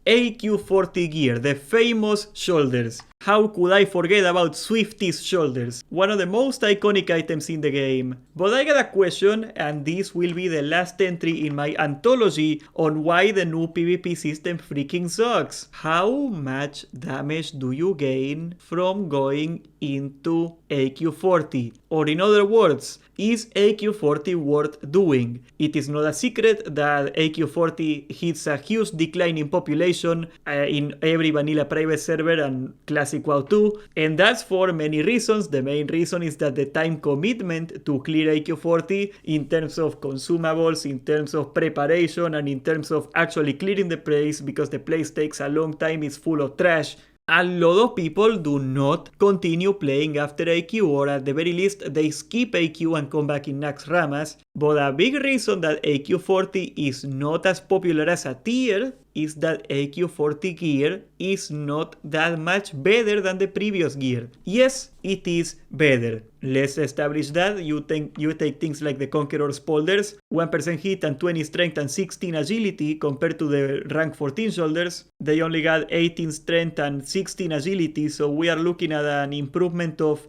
AQ40 gear, the famous shoulders. How could I forget about Swifty's shoulders? One of the most iconic items in the game. But I got a question, and this will be the last entry in my anthology on why the new PvP system freaking sucks. How much damage do you gain from going into AQ40? Or in other words, is AQ40 worth doing? It is not a secret that AQ40 hits a huge decline in population in every vanilla private server and classic WoW 2, and that's for many reasons. The main reason is that the time commitment to clear AQ40 in terms of consumables, in terms of preparation, and in terms of actually clearing the place, because the place takes a long time, is full of trash. A lot of people do not continue playing after AQ, or at the very least they skip AQ and come back in Nax Ramas. But a big reason that AQ40 is not as popular as a tier is that AQ40 gear is not that much better than the previous gear. Yes, it is better. Let's establish that. You take things like the Conqueror's Polders, 1% hit and 20 strength and 16 agility compared to the rank 14 shoulders. They only got 18 strength and 16 agility, so we are looking at an improvement of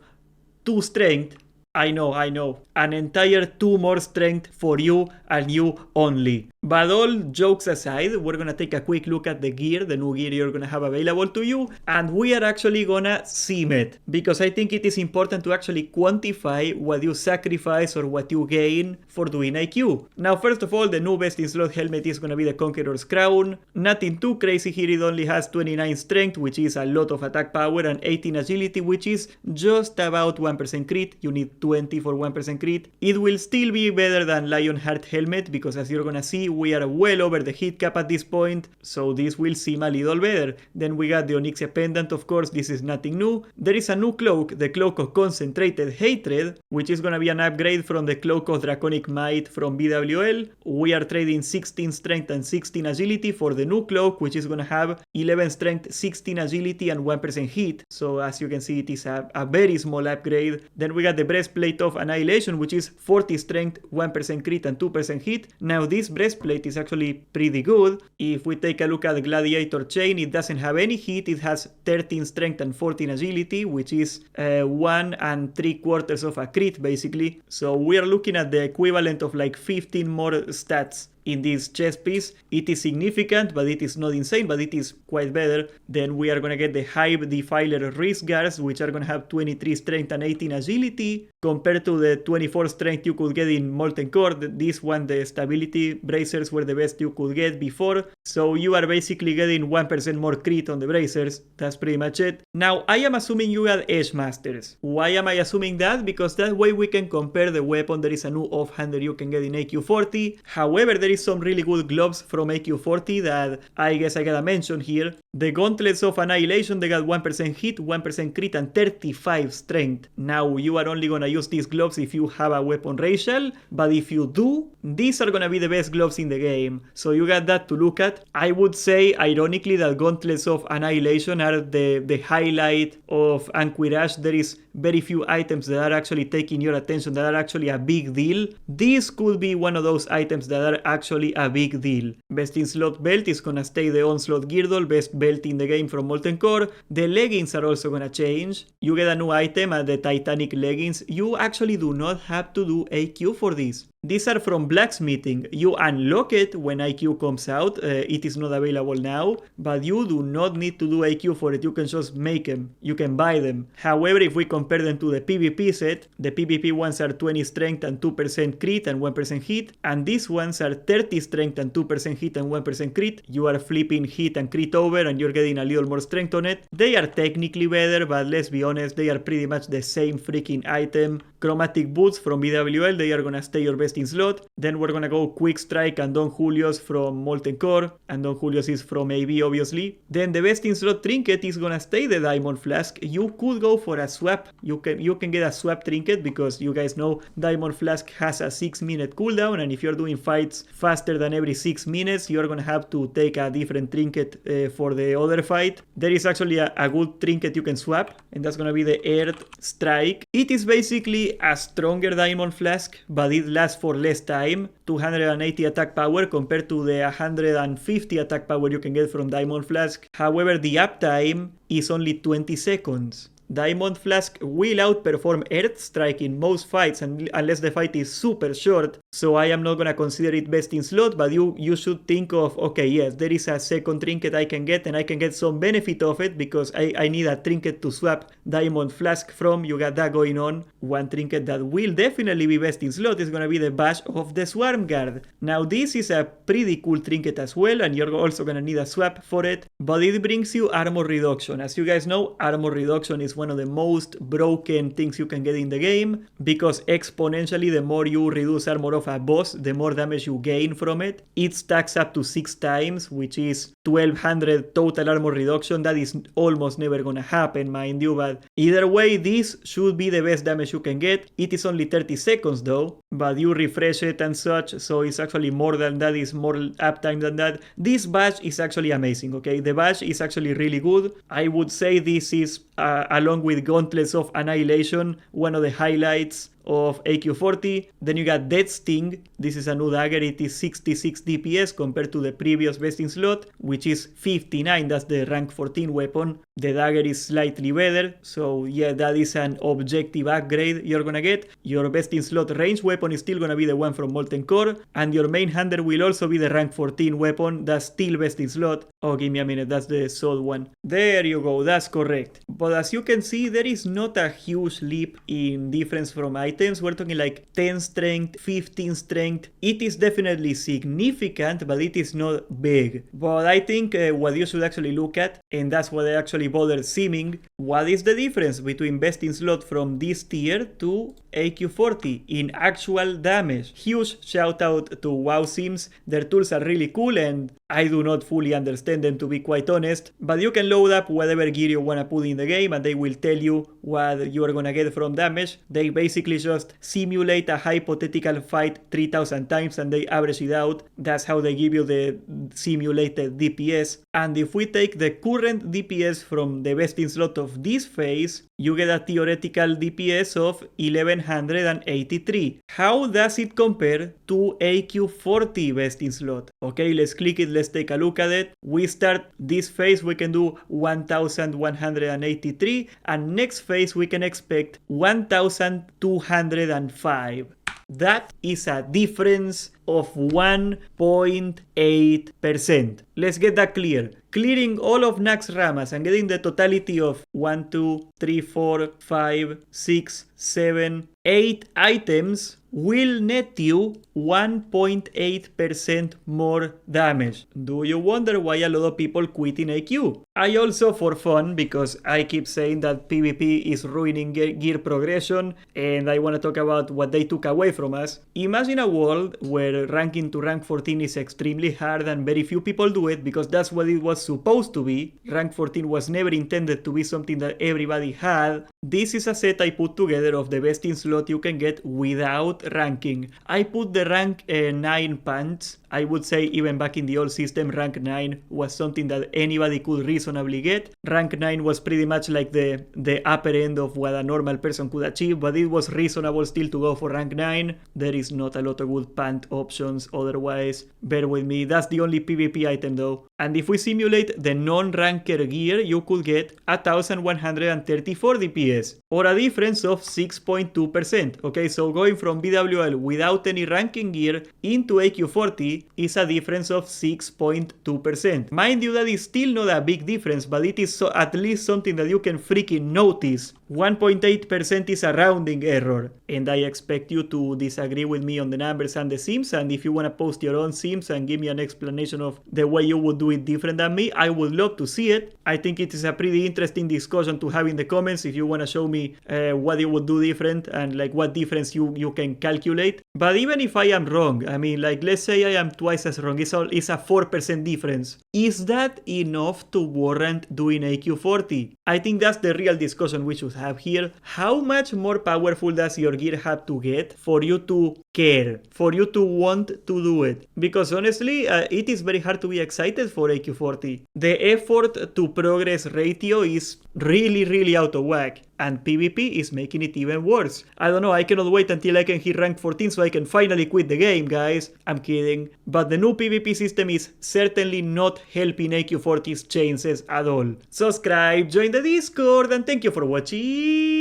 2 strength. I know. An entire 2 more strength for you and you only. But all jokes aside, we're gonna take a quick look at the gear, the new gear you're gonna have available to you, and we are actually gonna sim it, because I think it is important to actually quantify what you sacrifice or what you gain for doing IQ. Now, first of all, the new best in slot helmet is gonna be the Conqueror's Crown. Nothing too crazy here, it only has 29 strength, which is a lot of attack power, and 18 agility, which is just about 1% crit. You need 20 for 1% crit. It will still be better than Lionheart helmet, because as you're gonna see, we are well over the hit cap at this point, so this will seem a little better. Then we got the Onyxia pendant, of course, this is nothing new. There is a new cloak, the Cloak of Concentrated Hatred, which is gonna be an upgrade from the Cloak of Draconic Might from BWL. We are trading 16 strength and 16 agility for the new cloak, which is gonna have 11 strength, 16 agility and 1% hit. So as you can see, it is a very small upgrade. Then we got the Breastplate of Annihilation, which is 40 strength, 1% crit and 2% hit. Now this breastplate is actually pretty good. If we take a look at the Gladiator chain, it doesn't have any hit. It has 13 strength and 14 agility, which is 1 3/4 of a crit basically. So we are looking at the equivalent of like 15 more stats in this chest piece. It is significant, but it is not insane, but it is quite better. Then we are gonna get the Hive Defiler wrist guards, which are gonna have 23 strength and 18 agility, compared to the 24 strength you could get in Molten Core. This one, the stability bracers, were the best you could get before. So you are basically getting 1% more crit on the bracers. That's pretty much it. Now, I am assuming you got Edge Masters. Why am I assuming that? Because that way we can compare the weapon. There is a new offhander you can get in AQ40. However, there is some really good gloves from AQ40 that I guess I gotta mention here. The Gauntlets of Annihilation, they got 1% hit, 1% crit and 35 strength. Now you are only gonna use these gloves if you have a weapon racial, but if you do, these are gonna be the best gloves in the game. So you got that to look at. I would say, ironically, that Gauntlets of Annihilation are the highlight of Anquirage. There is very few items that are actually taking your attention, that are actually a big deal. This could be one of those items that are actually a big deal. Best in slot belt is gonna stay the Onslaught Girdle, best belt in the game from Molten Core. The leggings are also gonna change. You get a new item at the Titanic leggings. You actually do not have to do AQ for this. These are from Blacksmithing. You unlock it when IQ comes out. It is not available now, but you do not need to do AQ for it. You can just make them. You can buy them. However, if we compare them to the PvP set, the PvP ones are 20 strength and 2% crit and 1% hit, and these ones are 30 strength and 2% hit and 1% crit. You are flipping hit and crit over and you're getting a little more strength on it. They are technically better, but let's be honest, they are pretty much the same freaking item. Chromatic Boots from BWL, they are gonna stay your best in slot. Then we're gonna go Quick Strike and Don Julio's from Molten Core, and Don Julio's is from AB obviously. Then the best in slot trinket is gonna stay the Diamond Flask. You could go for a swap. You can get a swap trinket, because you guys know Diamond Flask has a 6-minute cooldown, and if you're doing fights faster than every 6 minutes, you're gonna have to take a different trinket for the other fight. There is actually a good trinket you can swap, and that's gonna be the Earth Strike. It is basically actually a stronger Diamond Flask, but it lasts for less time. 280 attack power compared to the 150 attack power you can get from Diamond Flask. However, the uptime is only 20 seconds. Diamond Flask will outperform Earth Strike in most fights unless the fight is super short, so I am not gonna consider it best in slot, but you should think of, okay, yes, there is a second trinket I can get and I can get some benefit of it because I need a trinket to swap Diamond Flask from. You got that going on. One trinket that will definitely be best in slot is gonna be the Badge of the Swarm Guard. Now this is a pretty cool trinket as well, and you're also gonna need a swap for it, but it brings you armor reduction. As you guys know, armor reduction is one of the most broken things you can get in the game, because exponentially the more you reduce armor of a boss, the more damage you gain from it. It stacks up to 6 times, which is 1200 total armor reduction. That is almost never gonna happen, mind you, but either way, this should be the best damage you can get. It is only 30 seconds though, but you refresh it and such, so it's actually more than that, is more uptime than that. This badge is actually amazing, okay? The badge is actually really good. I would say this is, along with Gauntlets of Annihilation, one of the highlights of AQ40. Then you got Death Sting. This is a new dagger. It is 66 DPS compared to the previous best in slot, which is 59. That's the rank 14 weapon. The dagger is slightly better, so yeah, that is an objective upgrade you're gonna get. Your best in slot range weapon is still gonna be the one from Molten Core, and your main hander will also be the rank 14 weapon. That's still best in slot. Oh, give me a minute, that's the sword one. There you go, that's correct. But as you can see, there is not a huge leap in difference from items. We're talking like 10 strength, 15 strength. It is definitely significant, but it is not big. But I think what you should actually look at, and that's what I actually bothered simming, what is the difference between best in slot from this tier to AQ40 in actual damage? Huge shout out to WoW Sims. Their tools are really cool, and I do not fully understand them, to be quite honest, but you can load up whatever gear you wanna put in the game and they will tell you what you are gonna get from damage. They basically just simulate a hypothetical fight 3000 times and they average it out. That's how they give you the simulated DPS. And if we take the current DPS from the best in slot of this phase, you get a theoretical DPS of 1183. How does it compare to AQ40 best in slot? Okay, let's click it, let's take a look at it. We start this phase, we can do 1183, and next phase we can expect 1205. That is a difference of 1.8%. Let's get that clear. Clearing all of Nax Ramas and getting the totality of 1, 2, 3, 4, 5, 6, 7, 8 items will net you 1.8% more damage. Do you wonder why a lot of people quit in AQ? I also, for fun, because I keep saying that PvP is ruining gear progression, and I want to talk about what they took away from us. Imagine a world where ranking to rank 14 is extremely hard and very few people do it, because that's what it was supposed to be. Rank 14 was never intended to be something that everybody had. This is a set I put together of the best in slot you can get without ranking. I put the rank 9 pants. I would say even back in the old system, rank 9 was something that anybody could reasonably get. Rank 9 was pretty much like the upper end of what a normal person could achieve, but it was reasonable still to go for rank 9. There is not a lot of good pant options otherwise. Bear with me, that's the only PvP item though. And if we simulate the non-ranker gear, you could get 1134 DPS, or a difference of 6.2%. Okay, so going from BWL without any ranking gear into AQ40 is a difference of 6.2%. Mind you, that is still not a big difference, but it is at least something that you can freaking notice. 1.8% is a rounding error, and I expect you to disagree with me on the numbers and the sims, and if you want to post your own sims and give me an explanation of the way you would do it different than me, I would love to see it. I think it is a pretty interesting discussion to have in the comments if you want to show me what you would do different and like what difference you can calculate. But even if I am wrong, I mean, like, let's say I am twice as wrong, it's a 4% difference. Is that enough to warrant doing AQ40? I think that's the real discussion we should have here. How much more powerful does your gear have to get for you to care, for you to want to do it? Because honestly, it is very hard to be excited for AQ40. The effort to progress ratio is really out of whack. And PvP is making it even worse. I don't know, I cannot wait until I can hit rank 14 so I can finally quit the game, guys. I'm kidding. But the new PvP system is certainly not helping AQ40's chances at all. Subscribe, join the Discord, and thank you for watching.